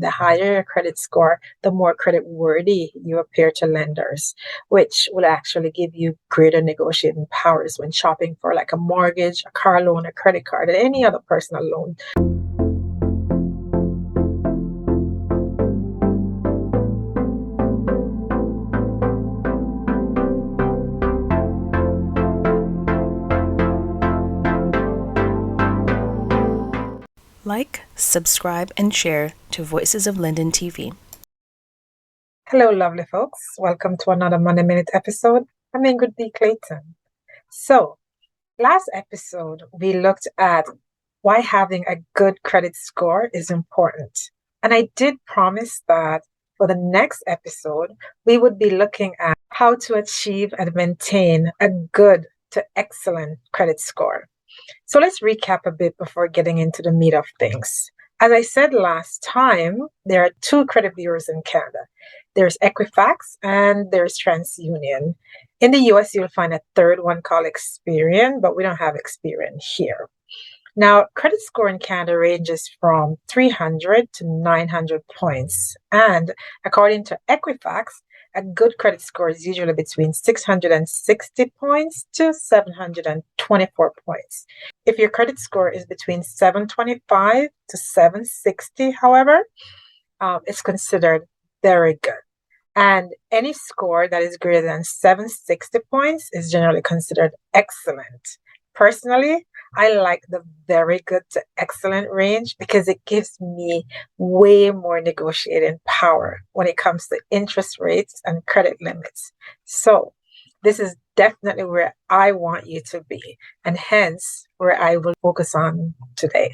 The higher your credit score, the more credit worthy you appear to lenders, which will actually give you greater negotiating powers when shopping for like a mortgage, a car loan, a credit card, or any other personal loan. Like, subscribe, and share to Voices of Linden TV. Hello, lovely folks. Welcome to another Monday Minute episode. I'm Ingrid B. Clayton. So, last episode, we looked at why having a good credit score is important. And I did promise that for the next episode, we would be looking at how to achieve and maintain a good to excellent credit score. So let's recap a bit before getting into the meat of things. As I said last time, there are two credit bureaus in Canada. There's Equifax and there's TransUnion. In the US, you'll find a third one called Experian, but we don't have Experian here. Now, credit score in Canada ranges from 300 to 900 points. And according to Equifax, a good credit score is usually between 660 points to 724 points. If your credit score is between 725 to 760, however, it's considered very good. And any score that is greater than 760 points is generally considered excellent. Personally, I like the very good to excellent range because it gives me way more negotiating power when it comes to interest rates and credit limits. So this is definitely where I want you to be, and hence where I will focus on today.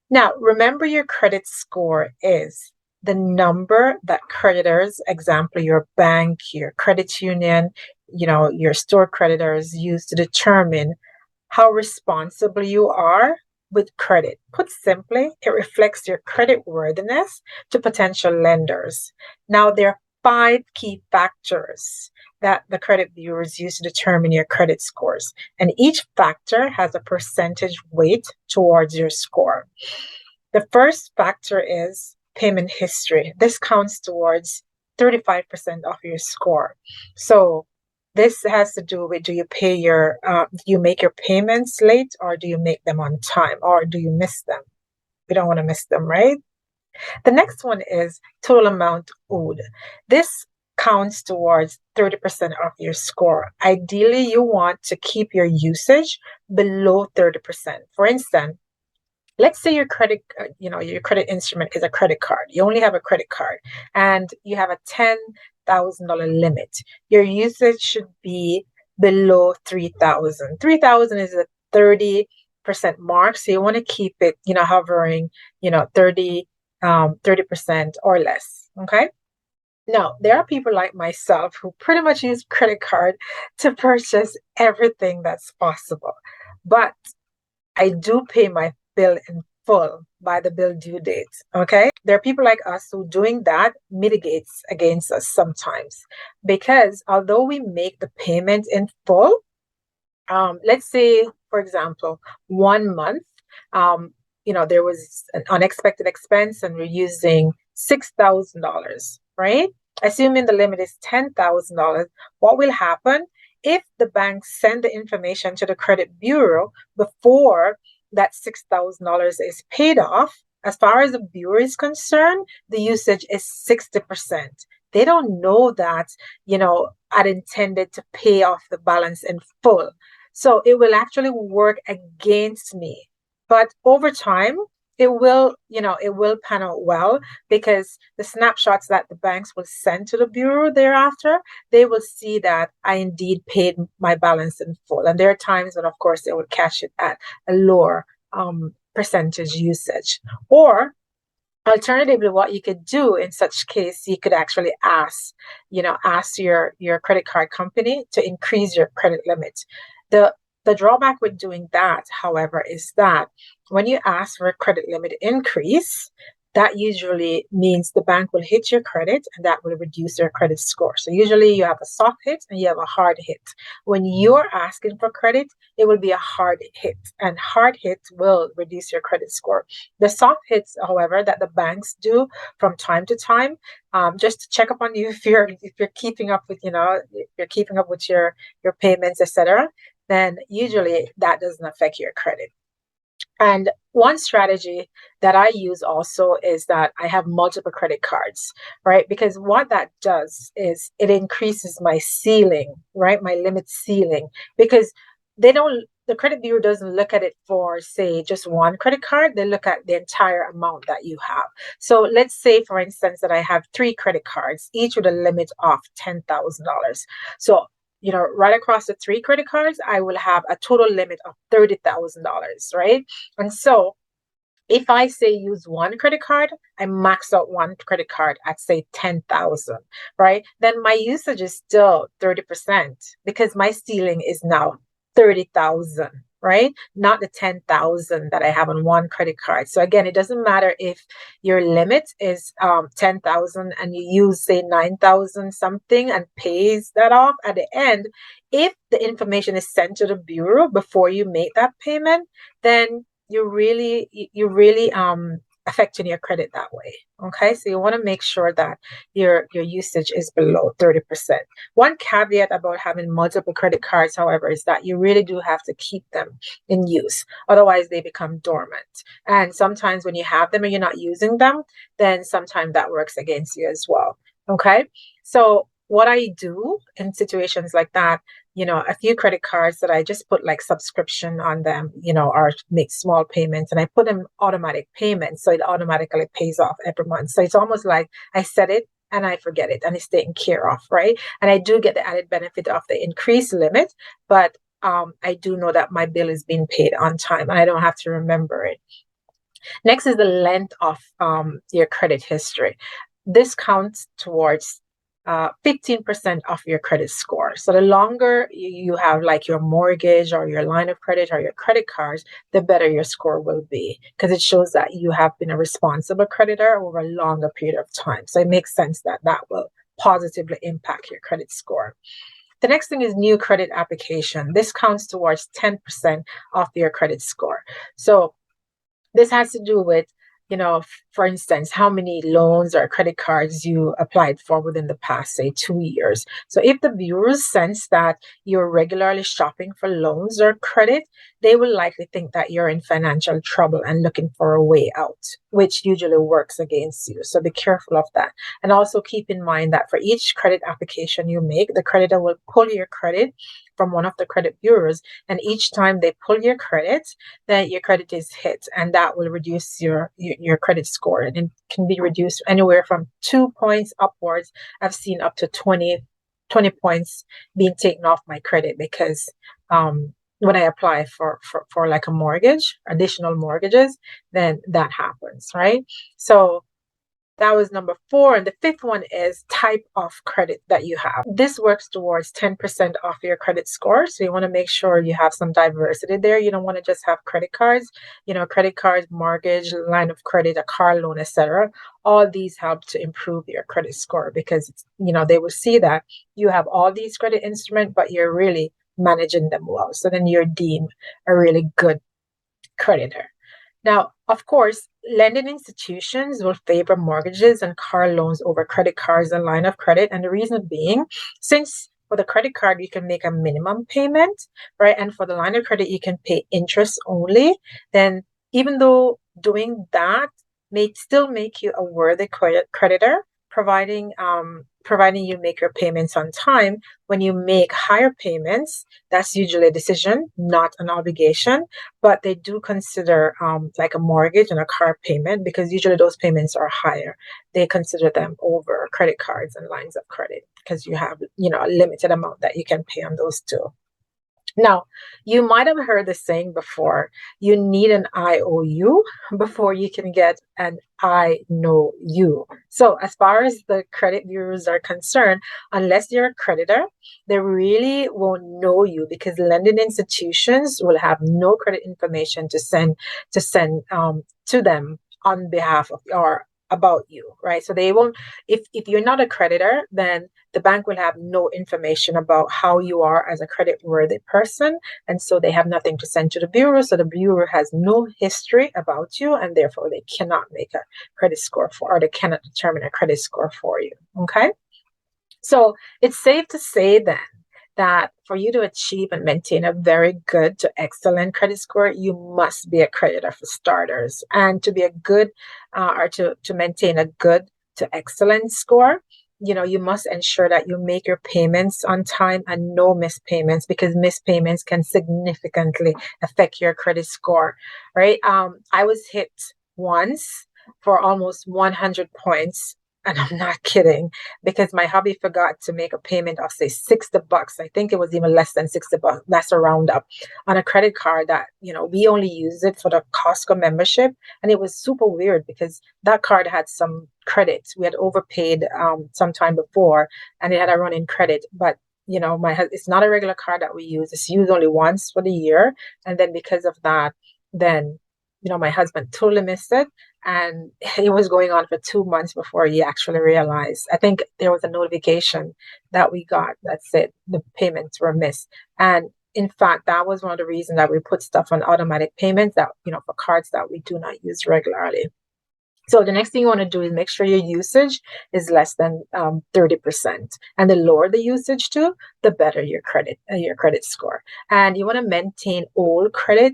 Now, remember your credit score is the number that creditors, example, your bank, your credit union, your store creditors use to determine how responsible you are with credit. Put simply, it reflects your credit worthiness to potential lenders. Now, there are 5 key factors that the credit bureaus use to determine your credit scores, and each factor has a percentage weight towards your score. The first factor is payment history. This counts towards 35% of your score. So this has to do with, do you make your payments late, or do you make them on time, or do you miss them? We don't want to miss them, right? The next one is total amount owed. This counts towards 30% of your score. Ideally, you want to keep your usage below 30%. For instance, let's say your credit instrument is a credit card. You only have a credit card and you have a $10,000 limit. Your usage should be below 3,000. 3,000 is a 30% mark. So you want to keep it, hovering, 30% or less. Okay. Now, there are people like myself who pretty much use credit card to purchase everything that's possible. But I do pay my bill in full by the bill due date. Okay. There are people like us who doing that mitigates against us sometimes, because although we make the payment in full, let's say, for example, 1 month, there was an unexpected expense and we're using $6,000, right? Assuming the limit is $10,000, what will happen if the bank send the information to the credit bureau before that $6,000 is paid off? As far as the bureau is concerned, the usage is 60%. They don't know that, I'd intended to pay off the balance in full. So it will actually work against me. But over time, it will pan out well, because the snapshots that the banks will send to the bureau thereafter, they will see that I indeed paid my balance in full. And there are times when, of course, they will catch it at a lower percentage usage. Or alternatively, what you could do in such case, you could actually ask your credit card company to increase your credit limit. The drawback with doing that, however, is that when you ask for a credit limit increase, that usually means the bank will hit your credit and that will reduce your credit score. So usually you have a soft hit and you have a hard hit. When you're asking for credit, it will be a hard hit, and hard hit will reduce your credit score. The soft hits, however, that the banks do from time to time, just to check up on you if you're keeping up with, if you're keeping up with your payments, etc., then usually that doesn't affect your credit. And one strategy that I use also is that I have multiple credit cards, right? Because what that does is it increases my ceiling, right? My limit ceiling, because the credit bureau doesn't look at it for, say, just one credit card. They look at the entire amount that you have. So let's say, for instance, that I have 3 credit cards, each with a limit of $10,000. So right across the 3 credit cards, I will have a total limit of $30,000, right? And so if I say use one credit card, I max out one credit card at say 10,000, right? Then my usage is still 30% because my ceiling is now 30,000, right? Not the 10,000 that I have on one credit card. So again, it doesn't matter if your limit is 10,000 and you use say 9,000 something and pays that off at the end. If the information is sent to the bureau before you make that payment, then you're really affecting your credit that way. Okay, so you want to make sure that your usage is below 30%. One caveat about having multiple credit cards, however, is that you really do have to keep them in use. Otherwise, they become dormant. And sometimes when you have them and you're not using them, then sometimes that works against you as well. Okay, so what I do in situations like that, a few credit cards that I just put like subscription on them, or make small payments, and I put them automatic payments. So it automatically pays off every month. So it's almost like I set it and I forget it and it's taken care of, right? And I do get the added benefit of the increased limit, but I do know that my bill is being paid on time and I don't have to remember it. Next is the length of your credit history. This counts towards 15% of your credit score. So the longer you have like your mortgage or your line of credit or your credit cards, the better your score will be, because it shows that you have been a responsible creditor over a longer period of time. So it makes sense that that will positively impact your credit score. The next thing is new credit application. This counts towards 10% of your credit score. So this has to do with, for instance, how many loans or credit cards you applied for within the past, say, 2 years. So if the bureau sense that you're regularly shopping for loans or credit, they will likely think that you're in financial trouble and looking for a way out, which usually works against you. So be careful of that. And also keep in mind that for each credit application you make, the creditor will pull your credit from one of the credit bureaus, and each time they pull your credit, then your credit is hit, and that will reduce your credit score, and it can be reduced anywhere from 2 points upwards. I've seen up to 20 points being taken off my credit because when I apply for like a mortgage, additional mortgages, then that happens, right? So that was number 4. And the 5th one is type of credit that you have. This works towards 10% of your credit score. So you want to make sure you have some diversity there. You don't want to just have credit cards, mortgage, line of credit, a car loan, etc. All these help to improve your credit score because, they will see that you have all these credit instruments, but you're really managing them well. So then you're deemed a really good creditor. Now, of course, lending institutions will favor mortgages and car loans over credit cards and line of credit. And the reason being, since for the credit card, you can make a minimum payment, right? And for the line of credit, you can pay interest only. Then even though doing that may still make you a worthy creditor, providing you make your payments on time. When you make higher payments, that's usually a decision, not an obligation, but they do consider like a mortgage and a car payment because usually those payments are higher. They consider them over credit cards and lines of credit because you have, a limited amount that you can pay on those two. Now, you might have heard the saying before, you need an IOU before you can get an I know you. So as far as the credit bureaus are concerned, unless you're a creditor, they really won't know you because lending institutions will have no credit information to send to them on behalf of or about you, right? So they won't, if you're not a creditor, then the bank will have no information about how you are as a credit worthy person. And so they have nothing to send to the bureau. So the bureau has no history about you, and therefore they cannot make a credit score for, or they cannot determine a credit score for you. Okay. So it's safe to say then that for you to achieve and maintain a very good to excellent credit score, you must be a creditor for starters. And to be a good or to maintain a good to excellent score, you must ensure that you make your payments on time and no missed payments, because missed payments can significantly affect your credit score, right? I was hit once for almost 100 points. And I'm not kidding, because my hubby forgot to make a payment of say $60. I think it was even less than $60. That's a roundup on a credit card that, we only use it for the Costco membership. And it was super weird because that card had some credits. We had overpaid sometime before, and it had a running credit. But it's not a regular card that we use. It's used only once for the year. And then because of that, then my husband totally missed it. And it was going on for 2 months before he actually realized. I think there was a notification that we got that said the payments were missed. And in fact, that was one of the reasons that we put stuff on automatic payments that, for cards that we do not use regularly. So the next thing you want to do is make sure your usage is less than 30%. And the lower the usage to, the better your credit score. And you want to maintain old credit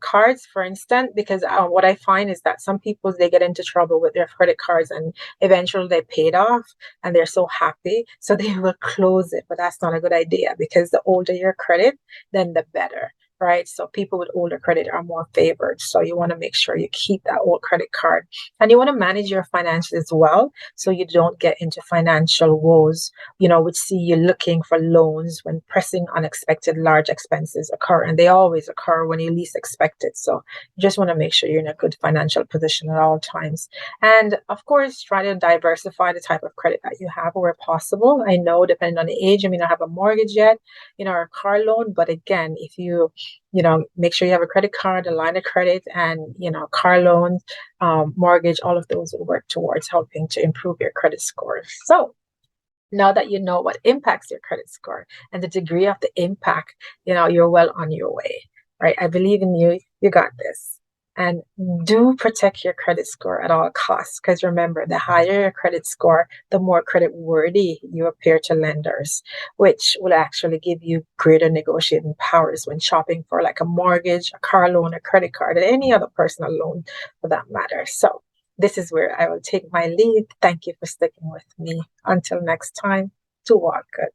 cards, for instance, because what I find is that some people, they get into trouble with their credit cards and eventually they paid off and they're so happy. So they will close it. But that's not a good idea, because the older your credit, then the better. Right. So people with older credit are more favored. So you want to make sure you keep that old credit card, and you want to manage your finances as well. So you don't get into financial woes, which see you looking for loans when pressing unexpected large expenses occur. And they always occur when you least expect it. So you just want to make sure you're in a good financial position at all times. And of course, try to diversify the type of credit that you have where possible. I know, depending on the age, you may not have a mortgage yet, or a car loan. But again, if you make sure you have a credit card, a line of credit, and, car loans, mortgage, all of those will work towards helping to improve your credit score. So now that you know what impacts your credit score and the degree of the impact, you're well on your way, right? I believe in you. You got this. And do protect your credit score at all costs, because remember, the higher your credit score, the more credit worthy you appear to lenders, which will actually give you greater negotiating powers when shopping for like a mortgage, a car loan, a credit card, and any other personal loan for that matter. So this is where I will take my leave. Thank you for sticking with me. Until next time, to walk good.